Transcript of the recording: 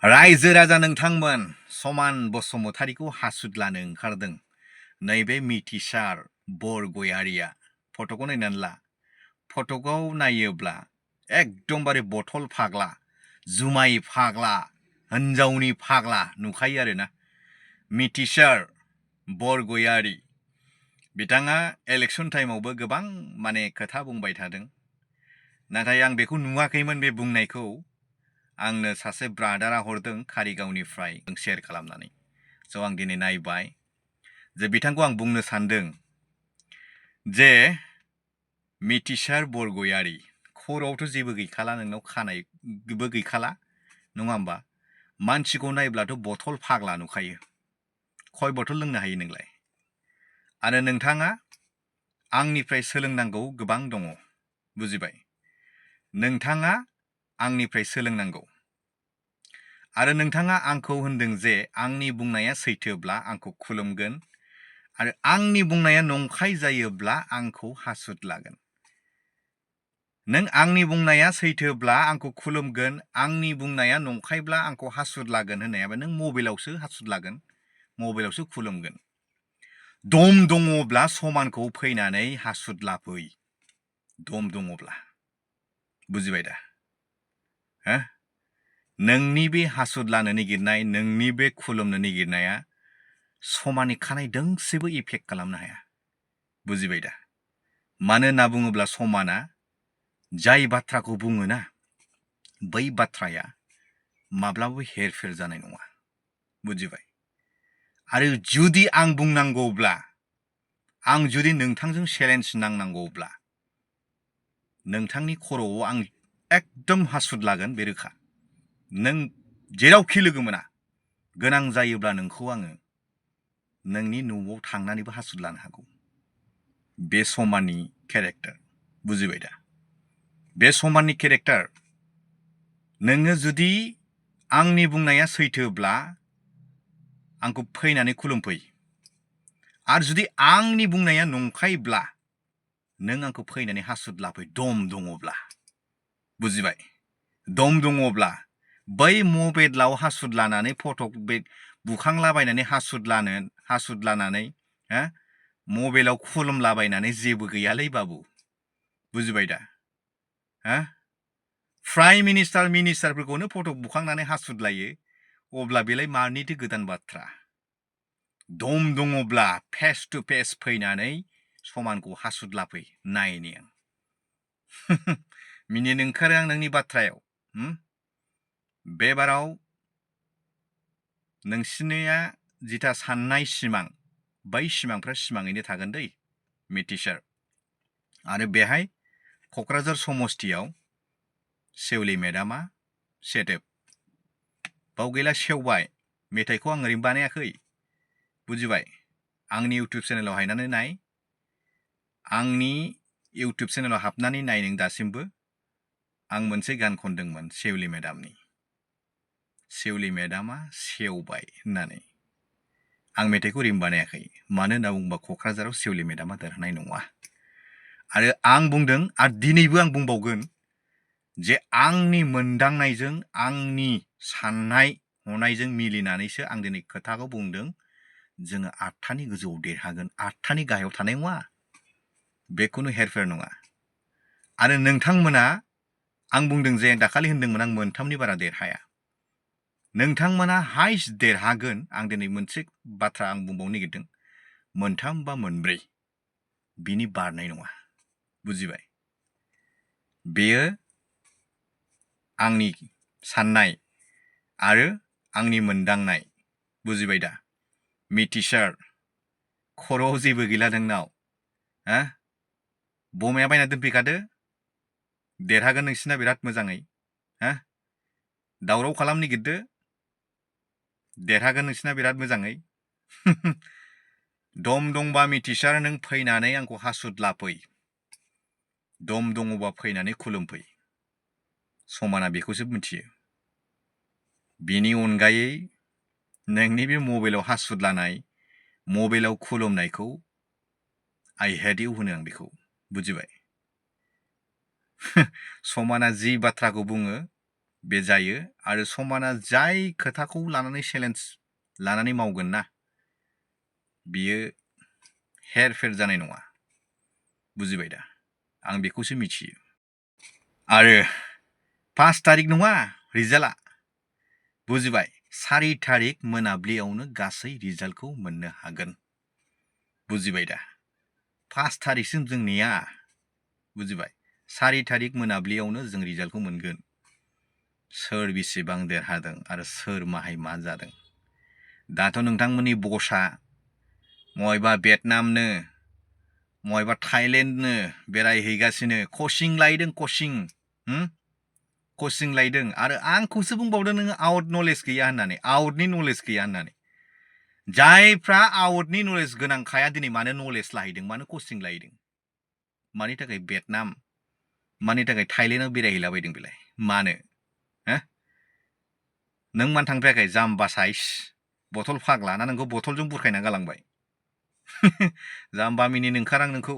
रायजो राजा नोंथांमोन समान बसुमतारीखौ हासुद्लानो ओंखारदों नैबे मिथिसार बरगयारिया फट'खौ नायनानै ला फट'खौ नायोब्ला एकदमबारे बथल फाग्ला जुमाय फाग्ला हिनजावनि फाग्ला नुखायो आरोना मिथिसार बरगयारी बिथाङा इलेक्शन टाइमावबो गोबां माने खोथा बुंबाय थादों नाथाय आं बेखौ नुवाखैमोन बे बुंनायखौ आंनो सासे ब्रादारा हरदों कारिगावनिफ्राय शेयार खालामनानै स' आं दिनै नायबाय जे बिथांखौ आं बुंनो सानदों जे मिथिसार बरगयारी खर'आवथ' जेबो गैखाला नोंनाव खानायबो गैखाला नङा होमबा मानसिखौ नायब्लाथ' बथल फाग्ला नुखायो खय बथल लोंनो हायो नोंलाय आरो नोंथाङा आंनिफ्राय सोलोंनांगौ गोबां दङ बुजिबाय नोंथाङा आंनिफ्राय सोलोंनांगौ आरो नोंथाङा आंखौ होनदों जे आंनि बुंनाया सैथोब्ला आंखौ खुलुमगोन आरो आंनि बुंनाया नंखाय जायोब्ला आंखौ हासुद लागोन नों आंनि बुंनाया सैथोब्ला आंखौ खुलुमगोन आंनि बुंनाया नंखायब्ला आंखौ हासुद लागोन होननायाबा नों मबाइलावसो हासुद लागोन मबाइलावसो खुलुमगोन दम दङब्ला समानखौ फैनानै हासुद लाफै दम दङब्ला बुजिबाय दा हो नोंनि बे हासुद लानो नागिरनाय नोंनि बे खुलुमनो नागिरनाया समाननि खानाय दोंसेबो इफेक्ट खालामनो हाया बुजिबाय दा मानो होनना बुङोब्ला समाना जाय बाथ्राखौ बुङोना बै बाथ्राया माब्लाबो हेरफेर जानाय नङा बुजिबाय आरो जुदि आं बुंनांगौब्ला आं जुदि नोंथांजों चेलेन्ज नांनांगौब्ला नोंथांनि खर'आव आं एकदम हासुद लागोन बे रोखा नों जेरावखि लोगो मोना गोनां जायोब्ला नोंखौ आङो नोंनि न'आव थांनानैबो हासुद लानो हागौ बे समाननि केरेक्टार बुजिबाय दा बे समाननि केरेक्टार नोङो जुदि आंनि बुंनाया सैथोब्ला आंखौ फैनानै खुलुमफै आरो जुदि आंनि बुंनाया नंखायब्ला नों आंखौ फैनानै हासुद लाफै दम दङब्ला बुजिबाय दम दङब्ला बै मबाइलाव हासुद लानानै फट' बुखांलाबायनानै हासुद लानानै मबाइलाव खुलुमलाबायनानै जेबो गैयालै बाबु बुजिबाय दा प्राइम मिनिस्टारफोरखौनो फट' बुखांनानै हासुद लायो अब्ला बेलाय मानिथो गोदान बाथ्रा दम दङब्ला फेस टु फेस फैनानै समानखौ हासुद लाफै नायनि आं मिनिनो ओंखारो आं नोंनि बाथ्रायाव बेबाराव नोंसिनिया जिथा साननाय सिमां बै सिमांफ्रा सिमाङैनो थागोन दै मिथिसार आरो बेहाय क'क्राझार समस्तियाव सेवलि मेदामा सेटेप बाव गैला सेवबाय मेथाइखौ आं ओरैनो बानायाखै बुजिबाय आंनि इउटुब चेनेलाव हायनानै नाय आंनि इउटुब चेनेलाव हाबनानै नाय नों दासिमबो आं मोनसे गान खनदोंमोन सेवलि मेदामनि सेवलि मेदामा सेवबाय होननानै आं मेथाइखौ ओरैनो बानायाखै मानो होनना बुङोबा क'क्राझाराव सेवलि मेदामा देरहानाय नङा आरो आं बुंदों आरो दिनैबो आं बुंबावगोन जे आंनि मोनदांनायजों आंनि साननाय हनायजों मिलिनानैसो आं दिनै खोथाखौ बुंदों जोङो 8थानि गोजौआव देरहागोन 8थानि गाहायाव थानाय नङा बेखौनो हेरफेर नङा आरो नोंथांमोना आं बुंदों जे दाखालि होनदोंमोन आं मोनथामनि बारा देरहाया नोंथांमोना हाइस्ट देरहागोन आं दिनै मोनसे बाथ्रा आं बुंबावनो नागिरदों मोनथाम बा मोनब्रै बिनि बारनाय नङा बुजिबाय बेयो आंनि साननाय आरो आंनि मोनदांनाय बुजिबाय दा मिथिसार खर'आव जेबो गैला नोंनाव बमाया बायना दोनफैखादो देरहागोन नोंसिना बिराद मोजाङै दावराव खालामनो नागिरदो देरहागोन नोंसिना बिराद मोजाङै दम दंबा मिथिसार नों फैनानै आंखौ हासुद लाफै दम दङबा फैनानै खुलुमफै समाना बेखौसो मिथियो बिनि अनगायै नोंनि बे मबाइलाव हासुद लानाय मबाइलाव खुलुमनायखौ आइ हेट इउ होनो आं बेखौ बुजिबाय समाना जि बाथ्राखौ बुङो बे जायो आरो समाना जाय खोथाखौ लानानै चेलेन्ज लानानै मावगोन ना बियो हेरफेर जानाय नङा बुजिबाय दा आं बेखौसो मिथियो आरो 5 तारिख नङा रिजाल्टआ बुजिबाय 4 तारिख मोनाब्लियावनो गासै रिजाल्टखौ मोननो हागोन बुजिबाय दा 5 तारिखसिम जों नेया बुजिबाय 4 तारिख मोनाब्लियावनो जों रिजाल्टखौ मोनगोन सोर बेसेबां देरहादों आरो सोर माहाय मा जादों दाथ' नोंथांमोननि बसआ मयबा भियेटनामनो मयबा थाइलेण्डनो बेरायहैगासिनो कचिं लायदों कचिं लायदों आरो आंखौसो बुंबावदों नोङो आउट नलेज गैया होननानै आउटनि नलेज गैया होननानै जायफ्रा आउटनि नलेज गोनांखाया दिनै मानो नलेज लाहैदों मानो कचिं लाहैदों मानि थाखाय भियेटनाम मानि थाखाय थाइलेण्डआव बेरायहैलाबायदों बेलाय मानो हो नों मानो थांफेराखै जाम्बा साइज बथल फाग्ला ना नोंखौ बथलजों बुरखायना गालांबाय जाम्बा मिनिनो ओंखारा आं नोंखौ